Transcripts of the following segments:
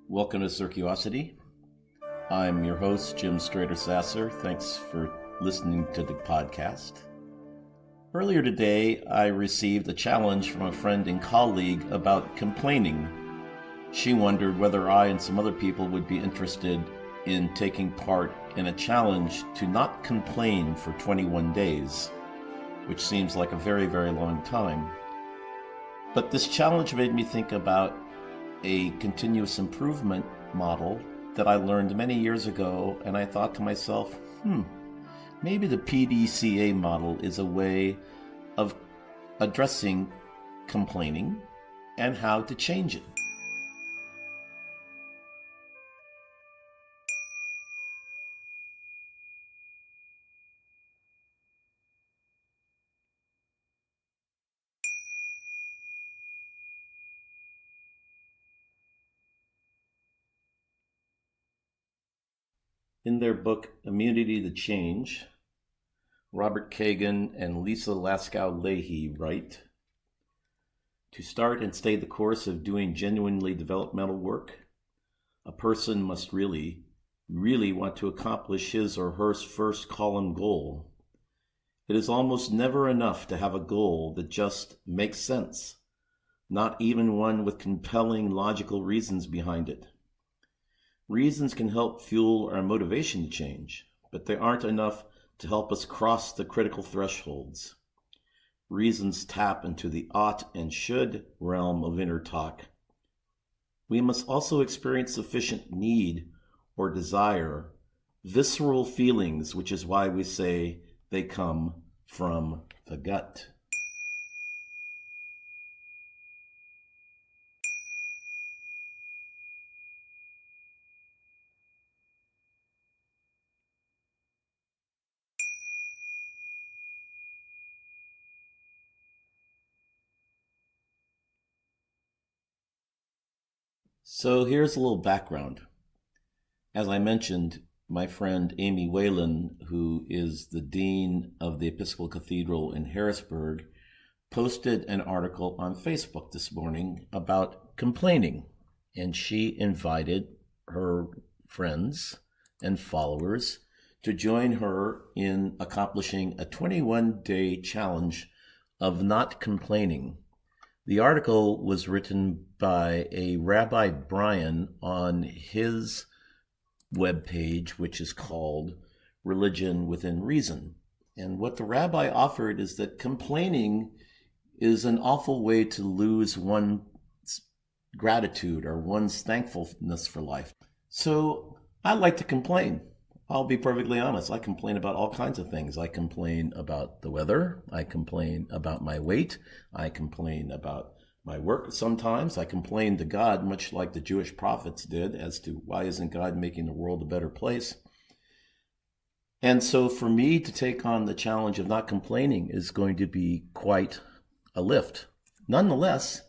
Welcome to Circuosity. I'm your host, Jim Strader-Sasser. Thanks for listening to the podcast. Earlier today, I received a challenge from a friend and colleague about complaining. She wondered whether I and some other people would be interested in taking part in a challenge to not complain for 21 days, which seems like a very, very long time. But this challenge made me think about a continuous improvement model that I learned many years ago, and I thought to myself, maybe the PDCA model is a way of addressing complaining and how to change it. In their book, Immunity to Change, Robert Kegan and Lisa Lahey write, "To start and stay the course of doing genuinely developmental work, a person must really want to accomplish his or her first column goal. It is almost never enough to have a goal that just makes sense, not even one with compelling logical reasons behind it. Reasons can help fuel our motivation to change, but they aren't enough to help us cross the critical thresholds. Reasons tap into the ought and should realm of inner talk. We must also experience sufficient need or desire, visceral feelings, which is why we say they come from the gut." So here's a little background. As I mentioned, my friend Amy Whalen, who is the Dean of the Episcopal Cathedral in Harrisburg, posted an article on Facebook this morning about complaining, and she invited her friends and followers to join her in accomplishing a 21-day challenge of not complaining. The article was written by a Rabbi Brian on his webpage, which is called Religion Within Reason. And what the rabbi offered is that complaining is an awful way to lose one's gratitude or one's thankfulness for life. So I like to complain. I'll be perfectly honest. I complain about all kinds of things. I complain about the weather. I complain about my weight. I complain about my work. Sometimes I complain to God, much like the Jewish prophets did, as to why isn't God making the world a better place? And so for me to take on the challenge of not complaining is going to be quite a lift. Nonetheless,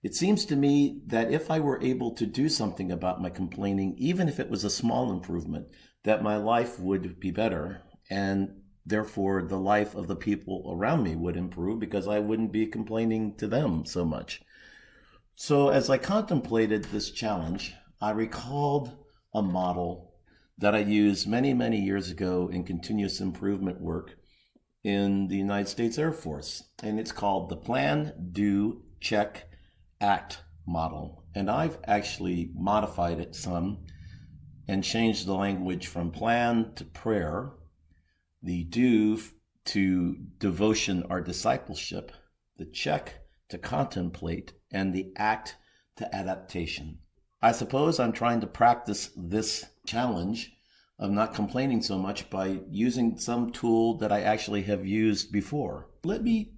it seems to me that if I were able to do something about my complaining, even if it was a small improvement, that my life would be better, and therefore the life of the people around me would improve because I wouldn't be complaining to them so much. So as I contemplated this challenge, I recalled a model that I used many, many years ago in continuous improvement work in the United States Air Force, and it's called the Plan, Do, Check, Act model. And I've actually modified it some and changed the language from plan to prayer, the do to devotion or discipleship, the check to contemplate, and the act to adaptation. I suppose I'm trying to practice this challenge of not complaining so much by using some tool that I actually have used before. Let me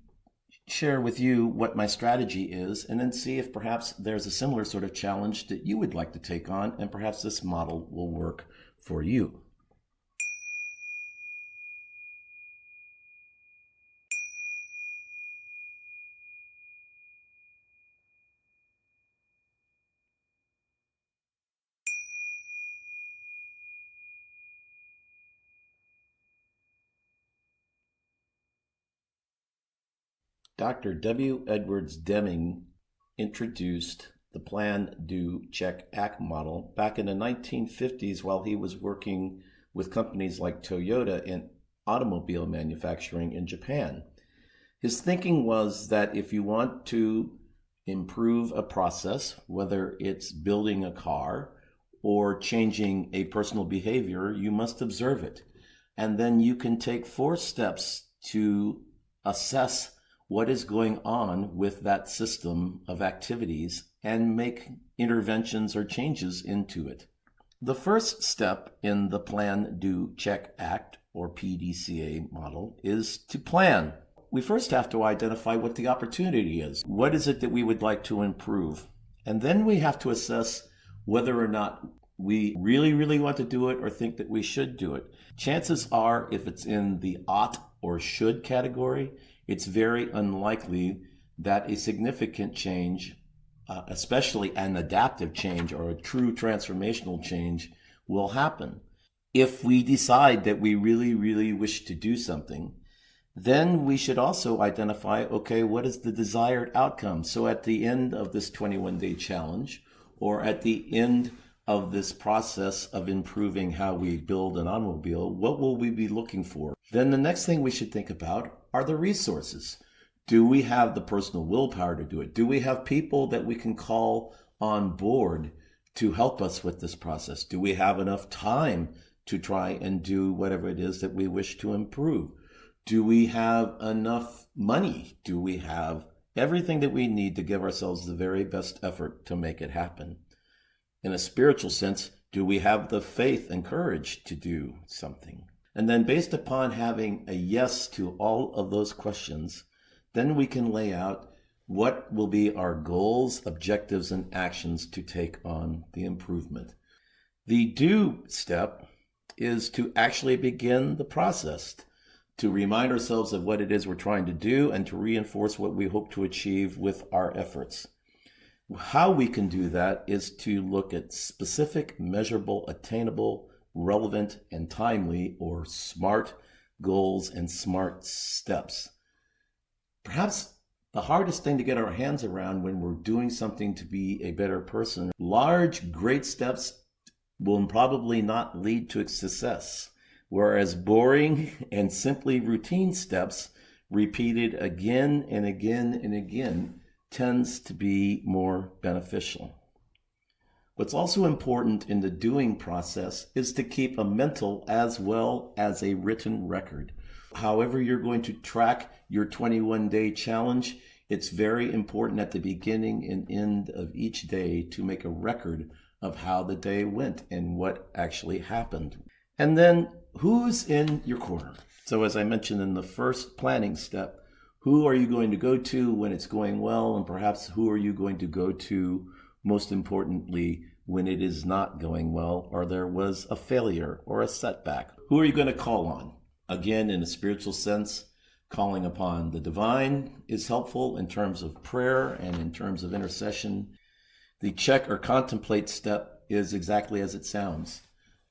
share with you what my strategy is, and then see if perhaps there's a similar sort of challenge that you would like to take on, and perhaps this model will work for you. Dr. W. Edwards Deming introduced the plan, do, check, act model back in the 1950s while he was working with companies like Toyota in automobile manufacturing in Japan. His thinking was that if you want to improve a process, whether it's building a car or changing a personal behavior, you must observe it. And then you can take 4 steps to assess what is going on with that system of activities and make interventions or changes into it. The first step in the plan, do, check, act, or PDCA model is to plan. We first have to identify what the opportunity is. What is it that we would like to improve? And then we have to assess whether or not we really want to do it or think that we should do it. Chances are, if it's in the ought or should category, it's very unlikely that a significant change, especially an adaptive change or a true transformational change, will happen. If we decide that we really wish to do something, then we should also identify, okay, what is the desired outcome? So at the end of this 21-day challenge, or at the end of this process of improving how we build an automobile, what will we be looking for? Then the next thing we should think about are the resources. Do we have the personal willpower to do it? Do we have people that we can call on board to help us with this process? Do we have enough time to try and do whatever it is that we wish to improve? Do we have enough money? Do we have everything that we need to give ourselves the very best effort to make it happen? In a spiritual sense, do we have the faith and courage to do something? And then based upon having a yes to all of those questions, then we can lay out what will be our goals, objectives, and actions to take on the improvement. The do step is to actually begin the process, to remind ourselves of what it is we're trying to do and to reinforce what we hope to achieve with our efforts. How we can do that is to look at specific, measurable, attainable, relevant, and timely, or SMART goals and SMART steps. Perhaps the hardest thing to get our hands around when we're doing something to be a better person. Large, great steps will probably not lead to success, whereas boring and simply routine steps repeated again and again and again tends to be more beneficial. What's also important in the doing process is to keep a mental as well as a written record. However you're going to track your 21-day challenge, it's very important at the beginning and end of each day to make a record of how the day went and what actually happened. And then who's in your corner? So as I mentioned in the first planning step, who are you going to go to when it's going well? And perhaps who are you going to go to, most importantly, when it is not going well or there was a failure or a setback? Who are you going to call on? Again, in a spiritual sense, calling upon the divine is helpful in terms of prayer and in terms of intercession. The check or contemplate step is exactly as it sounds.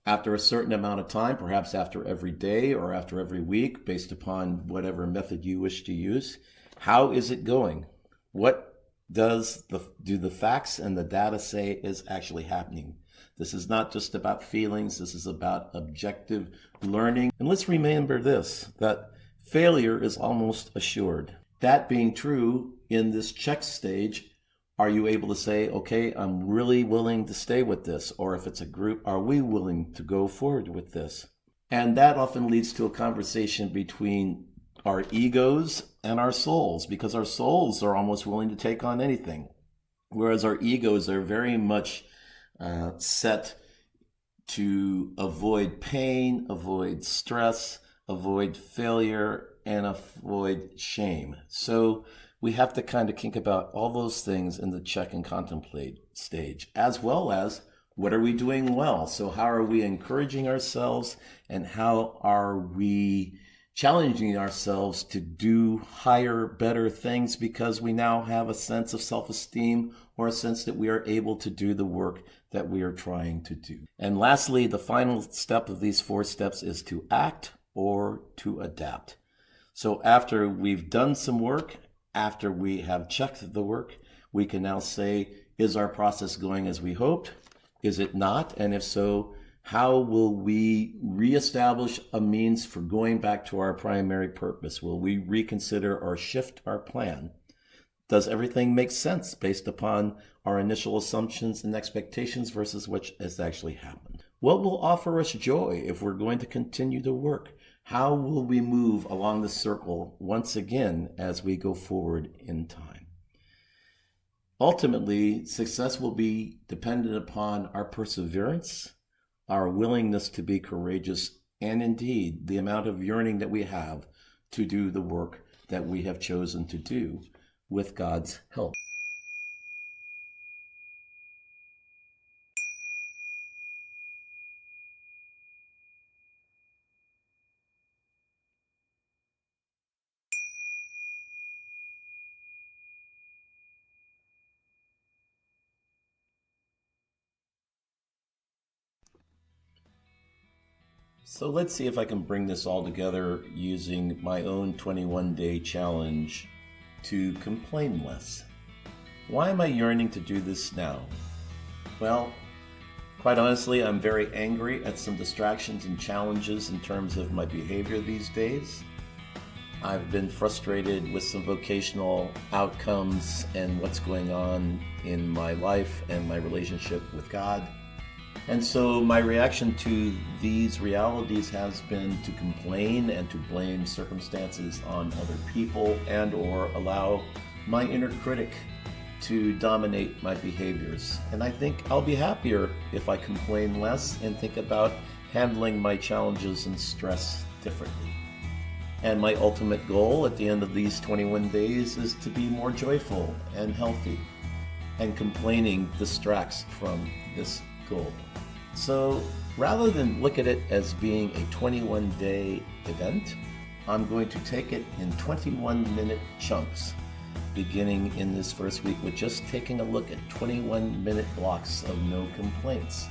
After a certain amount of time, perhaps after every day or after every week, based upon whatever method you wish to use, how is it going? What do the facts and the data say is actually happening? This is not just about feelings. This is about objective learning. And let's remember this, that failure is almost assured. That being true, in this check stage, are you able to say, okay, I'm really willing to stay with this? Or if it's a group, are we willing to go forward with this? And that often leads to a conversation between our egos and our souls, because our souls are almost willing to take on anything, whereas our egos are very much set to avoid pain, avoid stress, avoid failure, and avoid shame. So we have to kind of think about all those things in the check and contemplate stage, as well as what are we doing well? So how are we encouraging ourselves, and how are we challenging ourselves to do higher, better things because we now have a sense of self-esteem or a sense that we are able to do the work that we are trying to do. And lastly, the final step of these 4 steps is to act or to adapt. So after we've done some work, after we have checked the work, we can now say, Is our process going as we hoped? Is it not? And if so, how will we reestablish a means for going back to our primary purpose? Will we reconsider or shift our plan? Does everything make sense based upon our initial assumptions and expectations versus what has actually happened? What will offer us joy if we're going to continue to work? How will we move along the circle once again as we go forward in time? Ultimately, success will be dependent upon our perseverance, our willingness to be courageous, and indeed the amount of yearning that we have to do the work that we have chosen to do with God's help. So let's see if I can bring this all together using my own 21-day challenge to complain less. Why am I yearning to do this now? Well, quite honestly, I'm very angry at some distractions and challenges in terms of my behavior these days. I've been frustrated with some vocational outcomes and what's going on in my life and my relationship with God. And so my reaction to these realities has been to complain and to blame circumstances on other people and or allow my inner critic to dominate my behaviors. And I think I'll be happier if I complain less and think about handling my challenges and stress differently. And my ultimate goal at the end of these 21 days is to be more joyful and healthy. And complaining distracts from this goal. So rather than look at it as being a 21-day event, I'm going to take it in 21-minute chunks, beginning in this first week with just taking a look at 21-minute blocks of no complaints.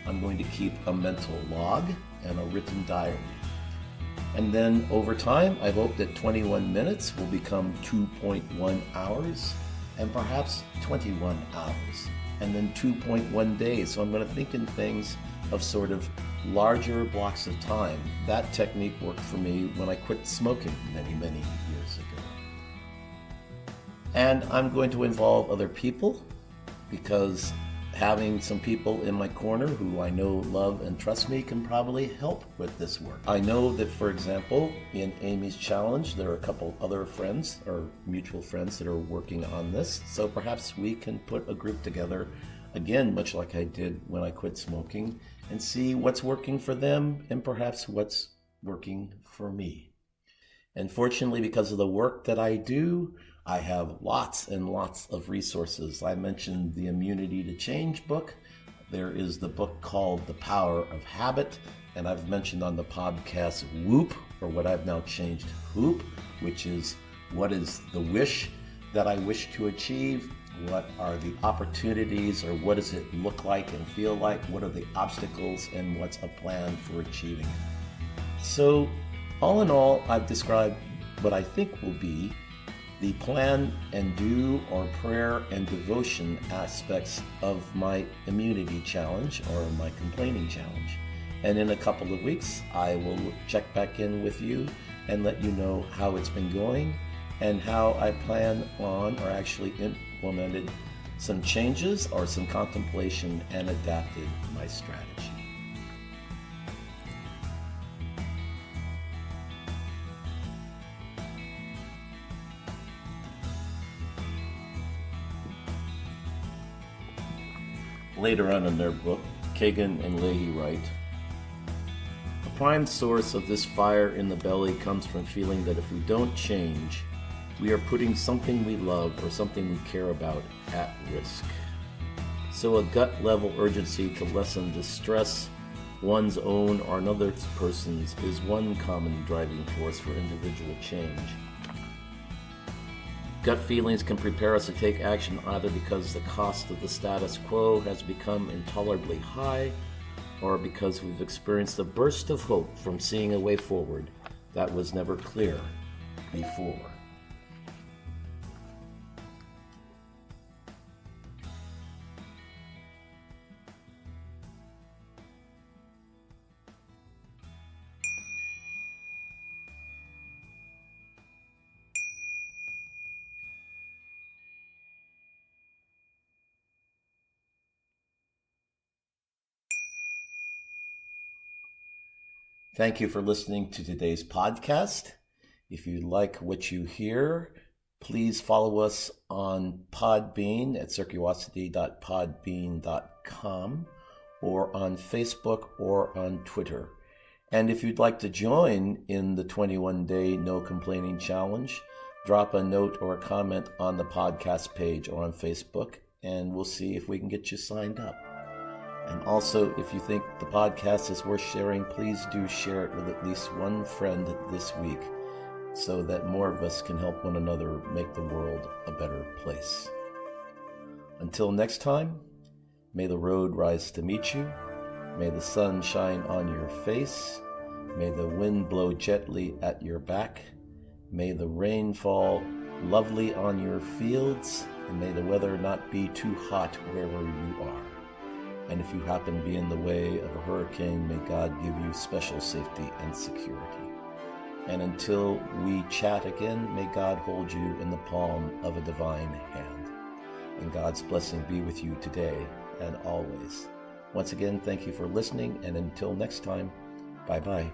I'm going to keep a mental log and a written diary. And then over time, I hope that 21 minutes will become 2.1 hours and perhaps 21 hours. And then 2.1 days. So I'm going to think in things of sort of larger blocks of time. That technique worked for me when I quit smoking many, many years ago. And I'm going to involve other people because having some people in my corner who I know love and trust me can probably help with this work. I know that, for example, in Amy's challenge, there are a couple other friends or mutual friends that are working on this. So perhaps we can put a group together, again, much like I did when I quit smoking, and see what's working for them and perhaps what's working for me. And fortunately, because of the work that I do, I have lots and lots of resources. I mentioned the Immunity to Change book. There is the book called The Power of Habit, and I've mentioned on the podcast WOOP, or what I've now changed HOOP, which is what is the wish that I wish to achieve, what are the opportunities, or what does it look like and feel like, what are the obstacles, and what's a plan for achieving it. So all in all, I've described what I think will be the plan and do or prayer and devotion aspects of my immunity challenge or my complaining challenge. And in a couple of weeks, I will check back in with you and let you know how it's been going and how I plan on or actually implemented some changes or some contemplation and adapted my strategy. Later on in their book, Kegan and Lahey write, "A prime source of this fire in the belly comes from feeling that if we don't change, we are putting something we love or something we care about at risk. So a gut-level urgency to lessen distress, one's own or another person's, is one common driving force for individual change. Gut feelings can prepare us to take action either because the cost of the status quo has become intolerably high or because we've experienced a burst of hope from seeing a way forward that was never clear before." Thank you for listening to today's podcast. If you like what you hear, please follow us on Podbean at circuosity.podbean.com or on Facebook or on Twitter. And if you'd like to join in the 21-day No Complaining Challenge, drop a note or a comment on the podcast page or on Facebook, and we'll see if we can get you signed up. And also, if you think the podcast is worth sharing, please do share it with at least one friend this week so that more of us can help one another make the world a better place. Until next time, may the road rise to meet you. May the sun shine on your face. May the wind blow gently at your back. May the rain fall lovely on your fields. And may the weather not be too hot wherever you are. And if you happen to be in the way of a hurricane, may God give you special safety and security. And until we chat again, may God hold you in the palm of a divine hand. And God's blessing be with you today and always. Once again, thank you for listening, and until next time, bye-bye.